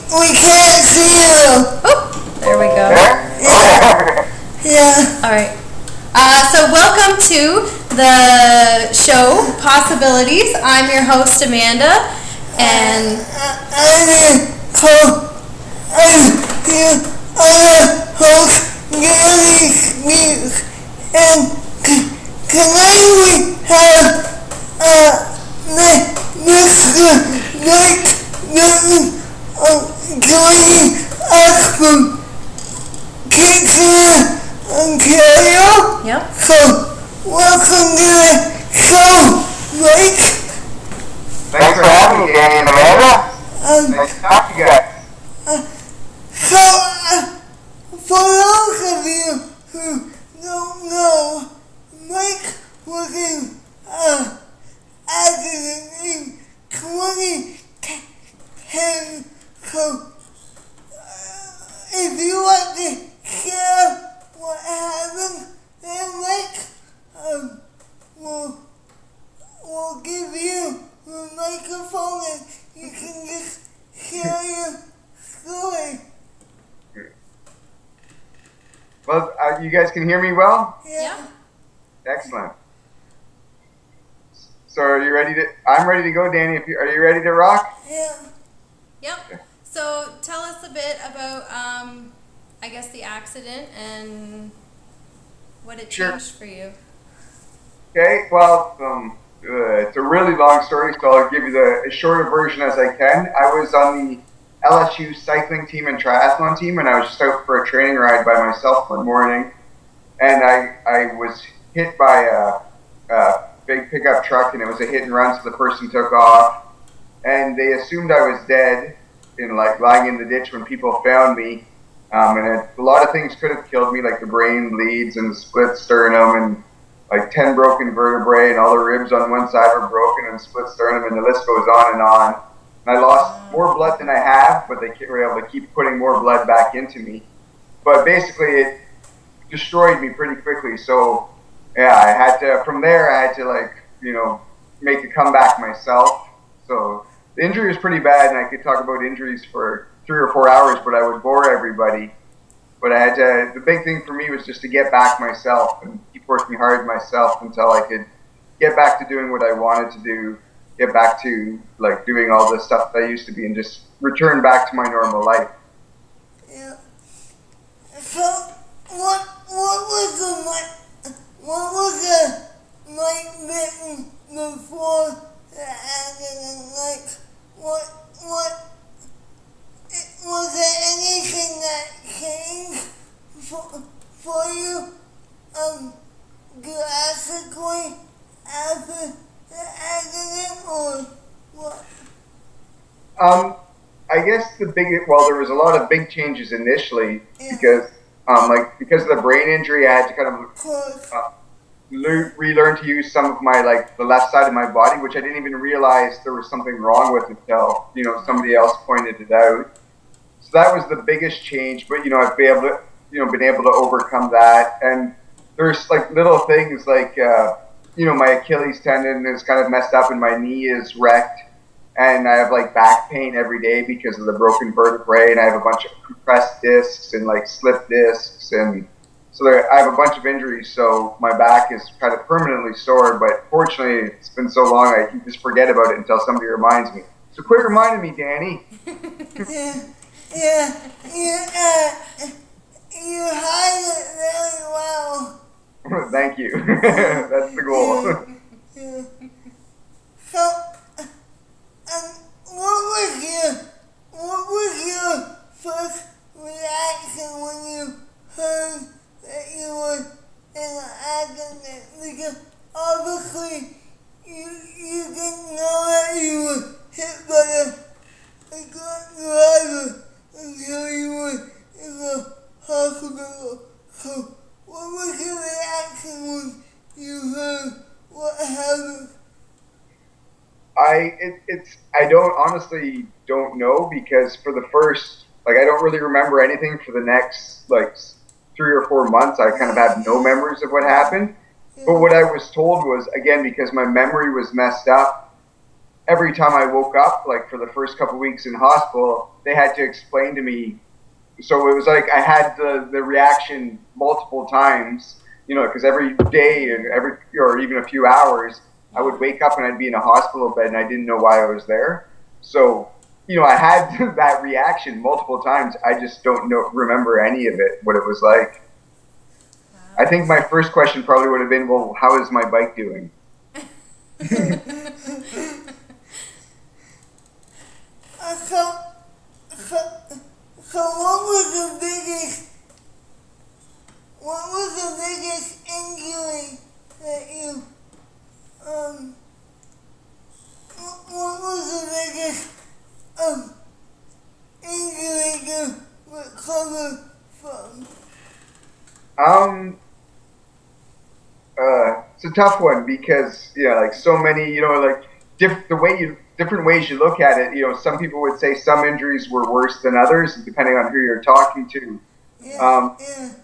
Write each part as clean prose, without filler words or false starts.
We can't see you. Oh, there we go. Yeah. All right. So welcome to the show, Possibilities. I'm your host, Amanda, and I'm your host, Gary Steeves. And tonight we have Mr. Mike Bitton joining us from Kitchener, Ontario. yep. So, welcome to the show, Mike. Thanks for having me, Danny and Amanda. Nice to talk to you guys. So, for those of you who don't know, Mike was in accident in 2010. So, if you want to share what happened, then Mike, we'll give you the microphone and you can just share your story. Well, you guys can hear me well? Yeah. Excellent. So are you ready to, I'm ready to go, Danny. Are you ready to rock? Yeah. Yep. So tell us a bit about, I guess, the accident and what it Sure. changed for you. Okay, well, it's a really long story, so I'll give you the as shorter version as I can. I was on the LSU cycling team and triathlon team, and I was just out for a training ride by myself one morning, and I was hit by a big pickup truck, and it was a hit and run, so the person took off, and they assumed I was dead, lying in the ditch when people found me, and a lot of things could have killed me, like the brain bleeds and the split sternum, and like 10 broken vertebrae, and all the ribs on one side were broken, and split sternum, and the list goes on and on. And I lost more blood than I have, but they were able to keep putting more blood back into me. But basically, it destroyed me pretty quickly. So, yeah, I had to, from there, I had to, make a comeback myself. So, the injury was pretty bad, and I could talk about injuries for 3 or 4 hours, but I would bore everybody. But I had to, the big thing for me was just to get back myself and keep working hard myself until I could get back to doing what I wanted to do, get back to doing all the stuff that I used to be, and just return back to my normal life. Yeah. So, what was the Mike Bitton before the accident? Was there anything that changed for you, drastically after the accident, or what? I guess there was a lot of big changes initially, Yeah. because of the brain injury, I had to kind of relearn to use some of my the left side of my body, which I didn't even realize there was something wrong with until somebody else pointed it out. So that was the biggest change. But I've been able to overcome that. And there's little things my Achilles tendon is kind of messed up and my knee is wrecked, and I have back pain every day because of the broken vertebrae, and I have a bunch of compressed discs and slip discs, and so I have a bunch of injuries, so my back is kind of permanently sore. But fortunately, it's been so long I can just forget about it until somebody reminds me. So quit reminding me, Danny. You hide it really well. Thank you. That's the goal. Yeah. So, what was your first reaction when you heard that you were in an accident? Because obviously you didn't know that you were hit by a drunk driver until you were in the hospital. So, what was your reaction when you heard what happened? I honestly don't know, because for the first, I don't really remember anything for the next 3 or 4 months. I kind of have no memories of what happened. But what I was told was, again, because my memory was messed up, every time I woke up, like for the first couple weeks in hospital, they had to explain to me. So it was like I had the reaction multiple times, because every day and or even a few hours, I would wake up and I'd be in a hospital bed and I didn't know why I was there. So, I had that reaction multiple times. I just don't remember any of it, what it was like. I think my first question probably would have been, well, how is my bike doing? So what was the biggest injury that you, what was the biggest, injury to recover from? It's a tough one because, like so many, like different ways you look at it. Some people would say some injuries were worse than others, depending on who you're talking to.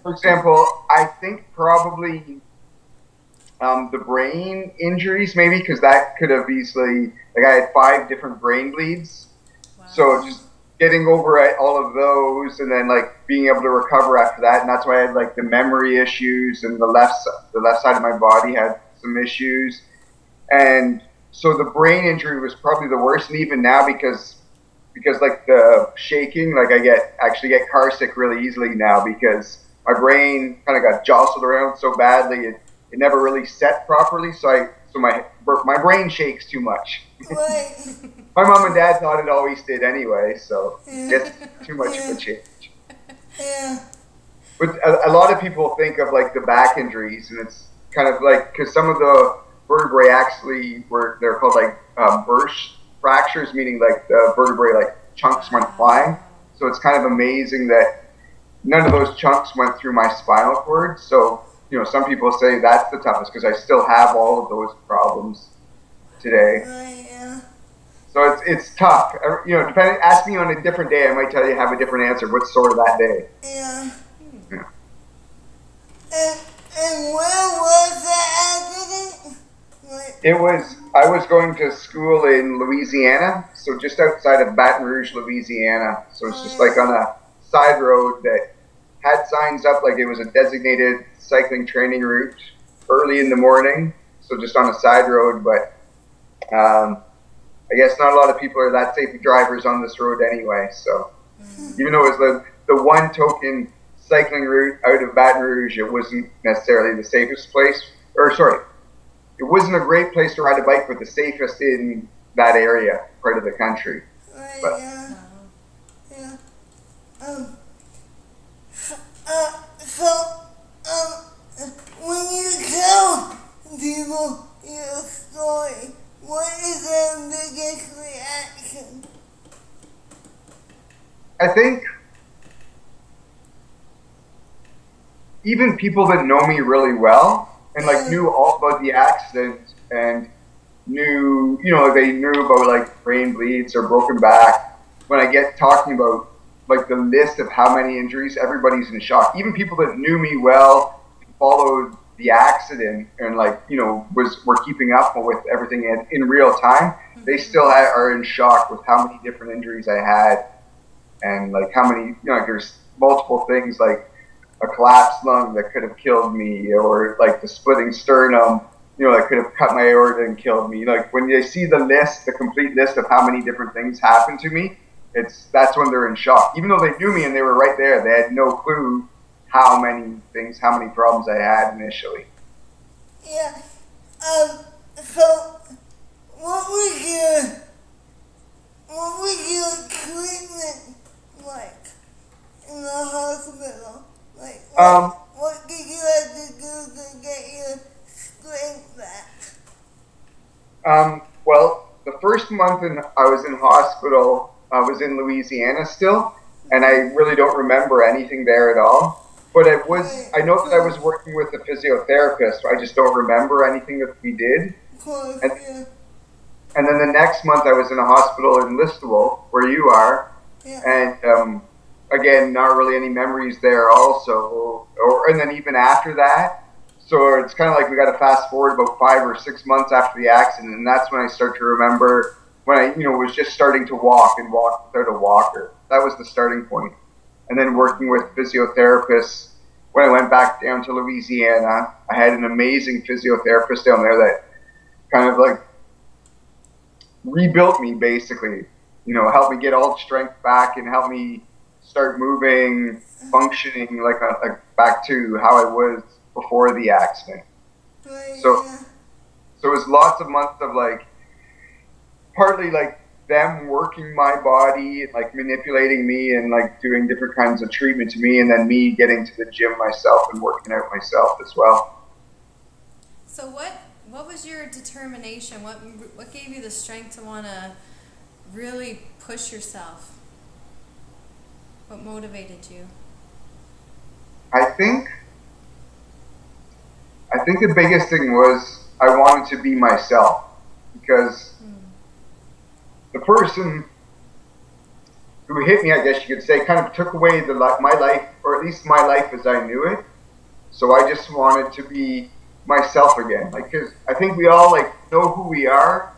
For example, I think probably the brain injuries, maybe, because that could have easily, like I had 5 different brain bleeds. Wow. So just getting over all of those and then like being able to recover after that. And that's why I had like the memory issues, and the left side of my body had some issues. And so the brain injury was probably the worst. And even now, because like the shaking, like I actually get car sick really easily now because my brain kind of got jostled around so badly. It never really set properly. So my brain shakes too much. Right. My mom and dad thought it always did anyway, so it's too much of a change. Yeah. But a lot of people think of like the back injuries, and it's kind of like, because some of the vertebrae actually they're called like burst fractures, meaning like the vertebrae like chunks went flying. So it's kind of amazing that none of those chunks went through my spinal cord. So, some people say that's the toughest because I still have all of those problems today. Yeah. So it's tough. Ask me on a different day, I might tell you have a different answer. What's sore that day? Yeah. And where was the accident? I was going to school in Louisiana, so just outside of Baton Rouge, Louisiana. So it's just like on a side road that had signs up like it was a designated cycling training route early in the morning. So just on a side road, but I guess not a lot of people are that safe drivers on this road anyway. So even though it was the one token cycling route out of Baton Rouge, it wasn't necessarily the safest place. It wasn't a great place to ride a bike, but the safest in that area, part of the country. But, when you tell people your story, what is their biggest reaction? I think even people that know me really well and like knew all about the accident and knew, they knew about like brain bleeds or broken back. When I get talking about like the list of how many injuries, everybody's in shock. Even people that knew me well, followed the accident and like, were keeping up with everything in real time, they still are in shock with how many different injuries I had. And like how many, there's multiple things like a collapsed lung that could have killed me, or like the splitting sternum, that could have cut my aorta and killed me. Like when they see the complete list of how many different things happened to me, that's when they're in shock. Even though they knew me and they were right there, they had no clue how many problems I had initially. Yeah. So what was your treatment like in the hospital? Like, what did you have to do to get your strength back? Well, the first month I was in hospital, I was in Louisiana still, and I really don't remember anything there at all. But I know that I was working with a physiotherapist. I just don't remember anything that we did. And then the next month I was in a hospital in Listowel, where you are, and again, not really any memories there also. And then even after that, so it's kind of like we got to fast forward about 5 or 6 months after the accident, and that's when I start to remember when I, was just starting to walk and walk without a walker. That was the starting point. And then working with physiotherapists. When I went back down to Louisiana, I had an amazing physiotherapist down there that kind of like rebuilt me, basically. Helped me get all the strength back and helped me start moving, functioning like back to how I was before the accident. So it was lots of months of like, partly like them working my body, like manipulating me and like doing different kinds of treatment to me, and then me getting to the gym myself and working out myself as well. So what was your determination? What gave you the strength to want to really push yourself? What motivated you? I think the biggest thing was I wanted to be myself, because the person who hit me, I guess you could say, kind of took away my life, or at least my life as I knew it. So I just wanted to be myself again, like, because I think we all like know who we are,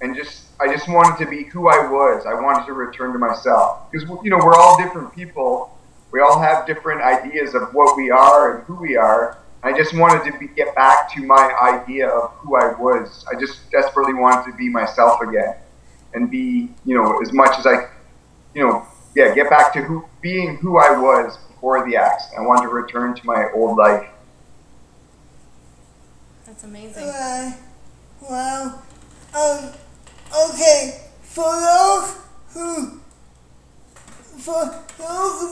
and I just wanted to be who I was. I wanted to return to myself, because we're all different people. We all have different ideas of what we are and who we are. I just wanted to get back to my idea of who I was. I just desperately wanted to be myself again, and be, as much as I, get back to being who I was before the accident. I wanted to return to my old life. That's amazing. Wow. Okay. For those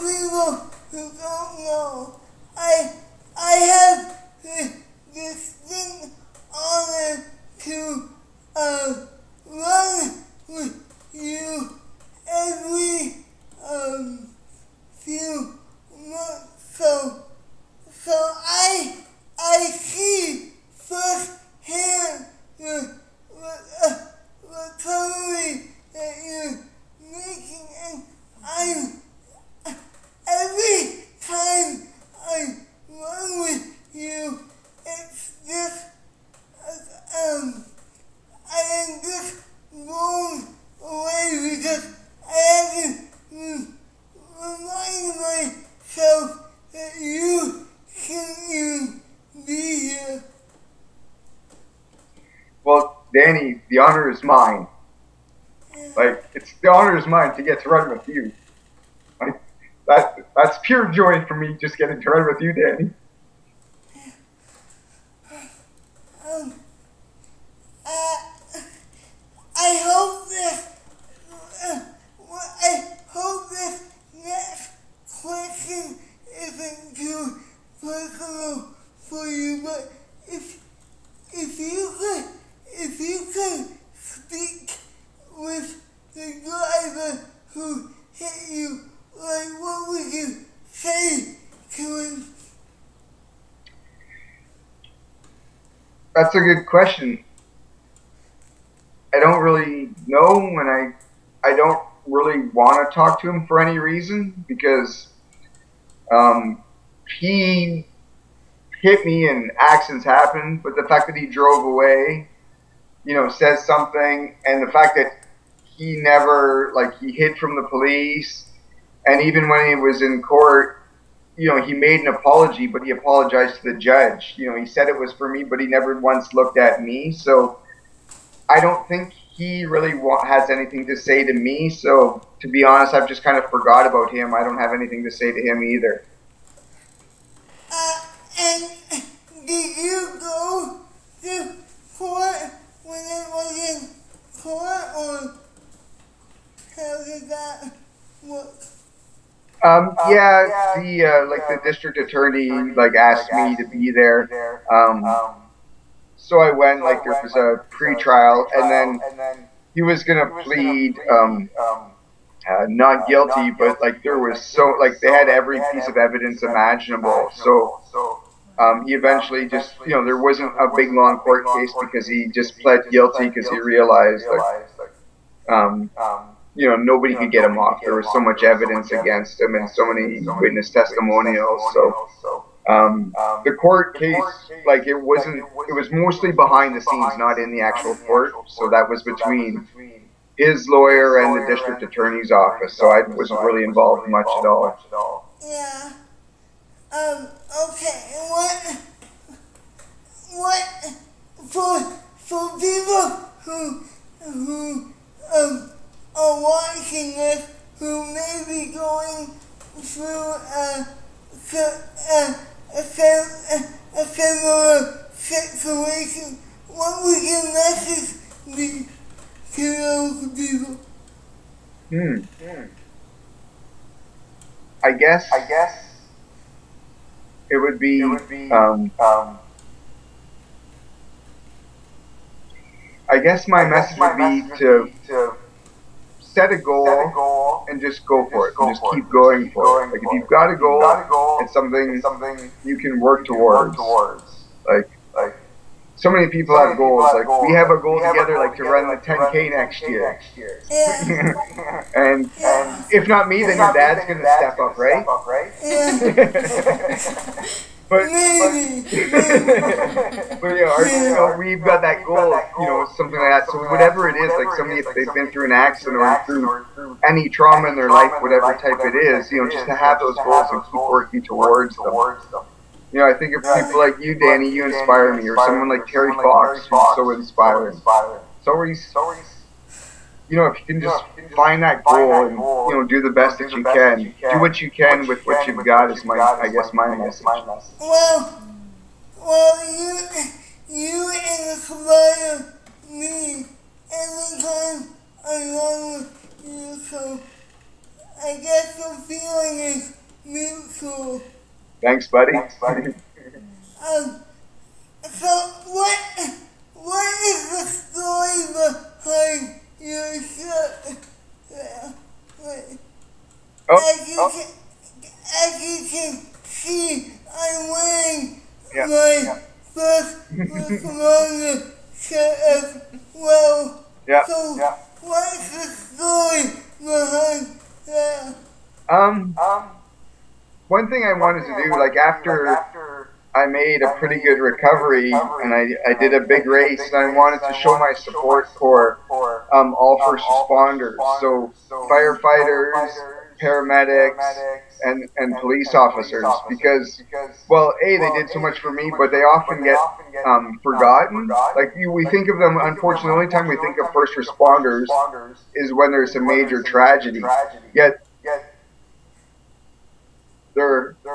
people who don't know, I have the distinct honor to run with you every few months. So I see firsthand the recovery that you're making, and every time I run with you, it's just I am just blown away, because I have to remind myself that you shouldn't even be here. Well, Danny, the honor is mine. Like, the honor is mine to get to run with you. Like, that's pure joy for me, just getting to run with you, Danny. I hope this next question isn't too personal for you, but if you could speak with the driver who hit you, like, what would you say to him? That's a good question. I don't really know, and I don't really want to talk to him for any reason, because he hit me and accidents happen, but the fact that he drove away, says something, and the fact that he never, he hid from the police, and even when he was in court, he made an apology, but he apologized to the judge. He said it was for me, but he never once looked at me. So I don't think he really has anything to say to me. So to be honest, I've just kind of forgot about him. I don't have anything to say to him either. And did you go to court when it was in court, or how did that work? The district attorney asked me to be there. So I went. There was a pre-trial, and then he was gonna plead not guilty, but there was they had every piece of evidence imaginable. So he eventually just there wasn't a big long court case, because he just pled guilty because he realized nobody could get him off. There was so much evidence against him and so many witness testimonials. So the court case, it was mostly behind the scenes, not in the actual court. So that was between his lawyer and the district attorney's office, so I wasn't really involved much at all. Yeah. Okay. What for people who are watching this who may be going through a similar situation, what would your message be to those people? I guess it would be I guess my message would be to set a goal and just go for it. And just keep going for it. Like if you've got a goal, it's something you can work towards. Like so many people have goals. Like we have a goal together, like to run the 10K next year. Yeah. And if not me, then your dad's gonna step up, right? But we've got that goal, something like that. So whatever it is, like somebody, if they've been through an accident or through any trauma in their life, whatever type it is, just to have those goals and keep working towards them. I think of people like you, Danny, you inspire me, or someone like Terry Fox, who's so inspiring. So if you can just find that goal and do the best that you can, do what you can with what you've got is I guess my message. Well, you inspire me every time I run with you, so I guess the feeling is mutual. Thanks, buddy. So what is the story behind your shirt? As you can see, I'm wearing my first responder shirt as well. So what's the story behind that? One thing I wanted to do, like after I made a pretty good recovery and I did a big race, and I wanted to show my support for all first responders, so firefighters, paramedics, and police officers, because, well, A, they did so much for me, but they often get forgotten. Like we think of them, unfortunately, the only time we think of first responders is when there's a major tragedy, yet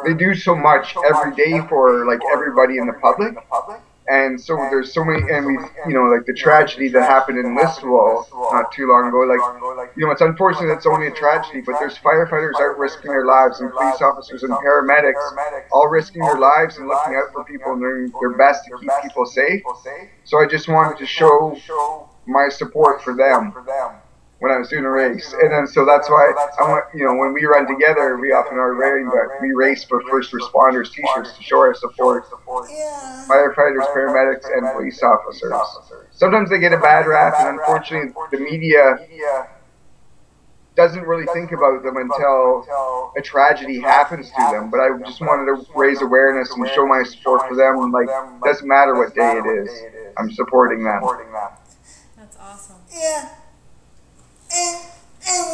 they do so much every day for like everybody in the public, and so there's so many, and we've like the tragedy that happened in Listowel not too long ago. Like it's unfortunate it's only a tragedy, but there's firefighters out risking their lives, and police officers and paramedics all risking their lives and looking out for people and doing their best to keep people safe. So I just wanted to show my support for them when I was doing a race, and then so that's why I want, when we run together, we often are wearing we race for first responders T-shirts to show our support. Firefighters, paramedics, and police officers. Sometimes they get a bad rap, and unfortunately, the media doesn't really think about them until a tragedy happens to them. But I just wanted to raise awareness and show my support for them. Like, doesn't matter what day it is, I'm supporting them. That's awesome. Yeah. And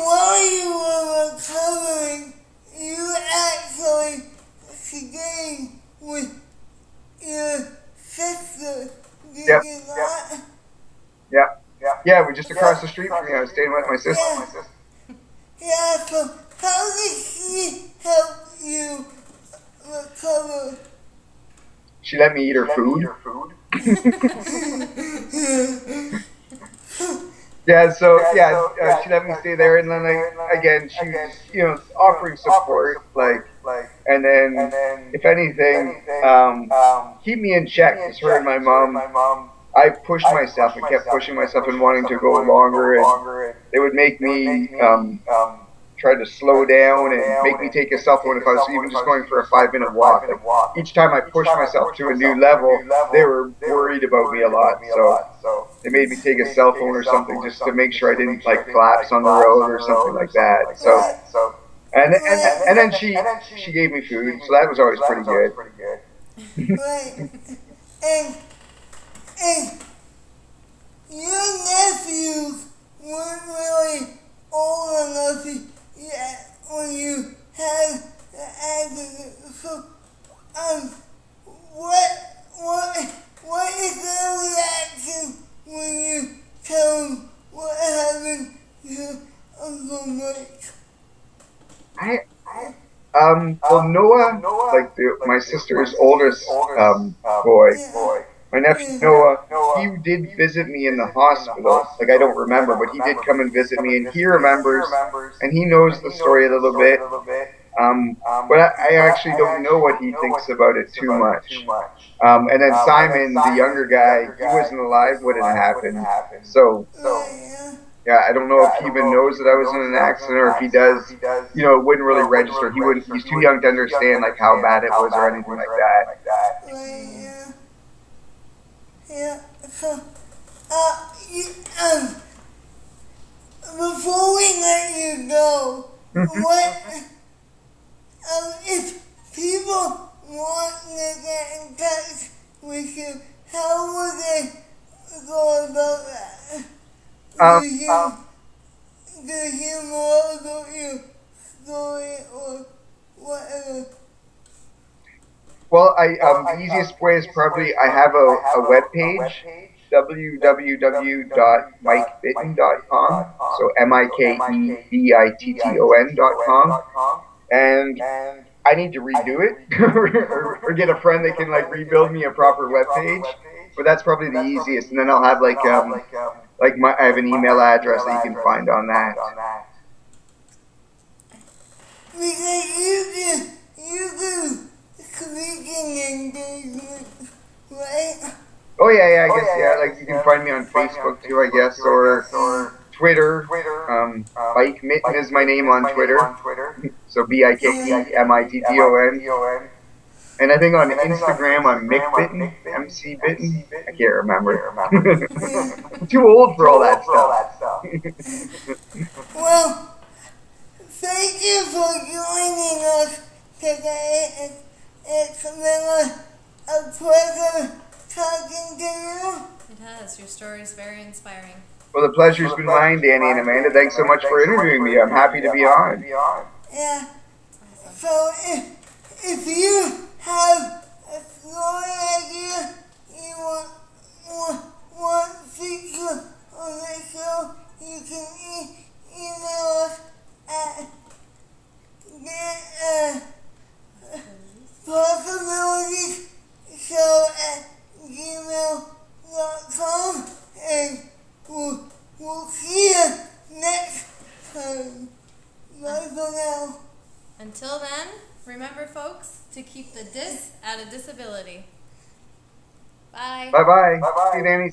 while you were recovering, you actually stayed with your sister. Did you not? Yeah, we're just across the street from me. I was staying with my sister. Yeah, so how did she help you recover? She let me eat her food. She let me stay there, and then again, she was, offering support, and then, if anything, keep me in check, because her and my mom, I pushed myself and kept pushing myself and wanting to go longer, and they would make me, try to slow down and make me take a cell phone if I was even just going for a 5-minute walk. Like, each time I pushed myself to a new level, they were worried about me a lot, so they made me take a cell phone or something just to make sure I didn't collapse on the road or something like that. So and then she gave me food, so that was always pretty good. Right. And your nephews weren't really old enough yet when you had the accident. So, what is their reaction when you tell them what happened to Uncle Mike? Well, Noah, like my sister's oldest boy, Yeah. my nephew Noah, he did visit me in the hospital. Like, I don't remember, but he did come and visit me, and he remembers, and he knows the story a little bit. But I actually don't know what he thinks about it too much. And then Simon, the younger guy, he wasn't alive when it happened. So, yeah, I don't know if he even knows that I was in an accident, or if he does, you know, it wouldn't really register. He wouldn't. He's too young to understand like how bad it was or anything like that. Right, yeah. So, before we let you go, what, if people want to get in touch with you, how would they go about that? To hear more about your story or whatever. Well, the easiest way is probably I have a web page, www.mikebitton.com. So MIKEBITTON.com, and I need to redo it or get a friend that can like rebuild me a proper web page. But that's probably the easiest, and then I'll have like I have an email address that you can find on that. Because you do speaking engagements, right? Oh yeah, I guess yeah. Like you can find me on Facebook too, I guess, or Twitter. Mike Bitton is my name on Twitter. So BIKEMITTON. And I think on Instagram I'm Mike Bitton, MC Bitton. I can't remember. I'm too old for all that stuff. Well, thank you for joining us today. It's been a pleasure talking to you. It has. Your story is very inspiring. Well, the pleasure's been mine, Danny and Amanda. Thanks so much for interviewing me. I'm happy to be on. Yeah. So if you have a story idea you want featured on the show, you can email us at possibilitiesshow@gmail.com, and we'll see you next time. Bye for now. Until then, remember, folks, to keep the dis out of disability. Bye. Bye-bye. See you, Danny.